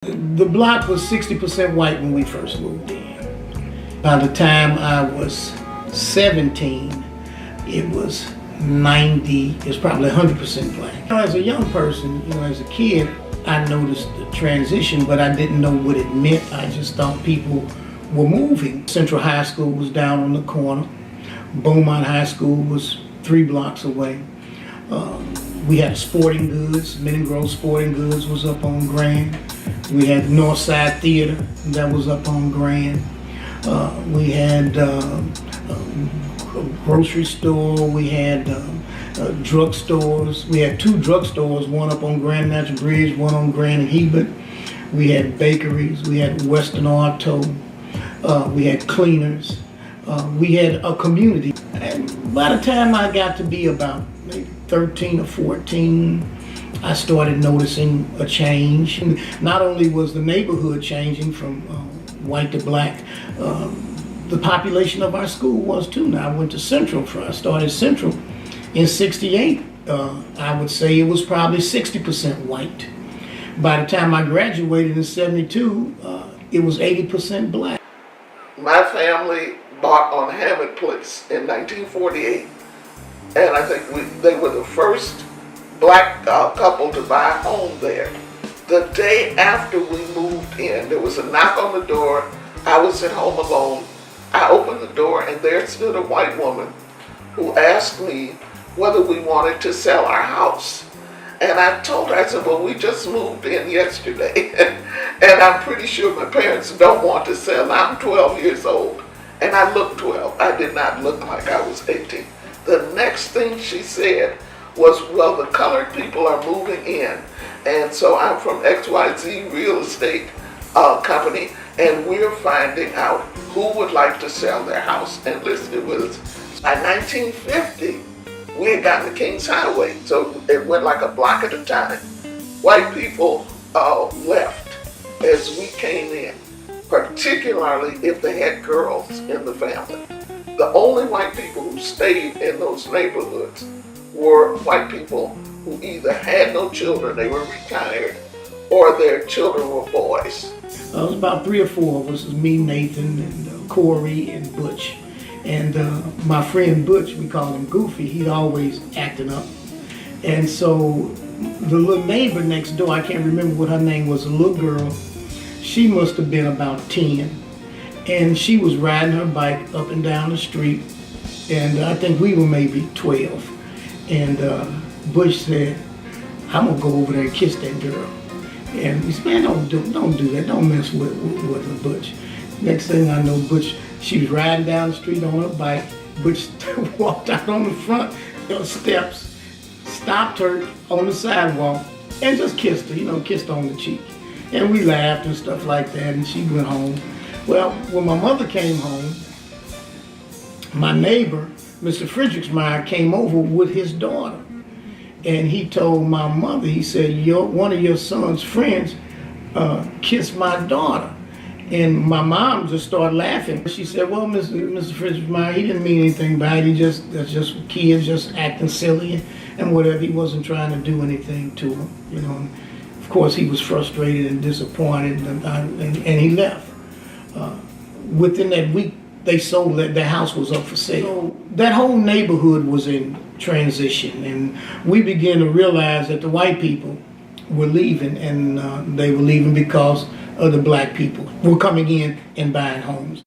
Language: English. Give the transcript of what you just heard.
The block was 60% white when we first moved in. By the time I was 17, it was 90, it was probably 100% black. As a young person, as a kid, I noticed the transition, but I didn't know what it meant. I just thought people were moving. Central High School was down on the corner. Beaumont High School was 3 blocks away. We had sporting goods. Minden Grove Sporting Goods was up on Grand. We had Northside Theater that was up on Grand. We had a grocery store. We had drugstores. We had 2 drugstores, one up on Grand Natural Bridge, one on Grand and Hebert. We had bakeries. We had Western Auto. We had cleaners. We had a community. And by the time I got to be about maybe 13 or 14, I started noticing a change. And not only was the neighborhood changing from white to black, the population of our school was too. Now I went to Central. I started Central in '68. I would say it was probably 60% white. By the time I graduated in '72, it was 80% black. My family bought on Hammond Place in 1948, and I think they were the first black couple to buy a home there. The day after we moved in, there was a knock on the door. I was at home alone. I opened the door, and there stood a white woman who asked me whether we wanted to sell our house. And I told her, I said, well, we just moved in yesterday, and I'm pretty sure my parents don't want to sell. I'm 12 years old, and I look 12. I did not look like I was 18. The next thing she said was, well, the colored people are moving in, and so I'm from XYZ Real Estate Company, and we're finding out who would like to sell their house. And listen, it was by 1950, we had gotten the Kings Highway, so it went like a block at a time. White people left as we came in, particularly if they had girls in the family. The only white people who stayed in those neighborhoods were white people who either had no children, they were retired, or their children were boys. It was about 3 or 4 of us. It was me, Nathan, and Corey, and Butch. And my friend Butch, we called him Goofy, he'd always acting up. And so the little neighbor next door, I can't remember what her name was, a little girl, she must have been about 10. And she was riding her bike up and down the street, and I think we were maybe 12. And Butch said, I'm gonna go over there and kiss that girl. And he said, man, don't do that, don't mess with her, Butch. Next thing I know, Butch, she was riding down the street on her bike. Butch walked out on the front steps, stopped her on the sidewalk, and just kissed her, kissed her on the cheek. And we laughed and stuff like that, and she went home. Well, when my mother came home, my neighbor, Mr. Friedrichsmeyer, came over with his daughter. And he told my mother, he said, one of your son's friends kissed my daughter. And my mom just started laughing. She said, well, Mr. Friedrichsmeyer, he didn't mean anything by it. That's just kids just acting silly and whatever. He wasn't trying to do anything to them, And of course, he was frustrated and disappointed, and he left. Within that week, they sold it. Their house was up for sale. So that whole neighborhood was in transition, and we began to realize that the white people were leaving, and they were leaving because of the black people were coming in and buying homes.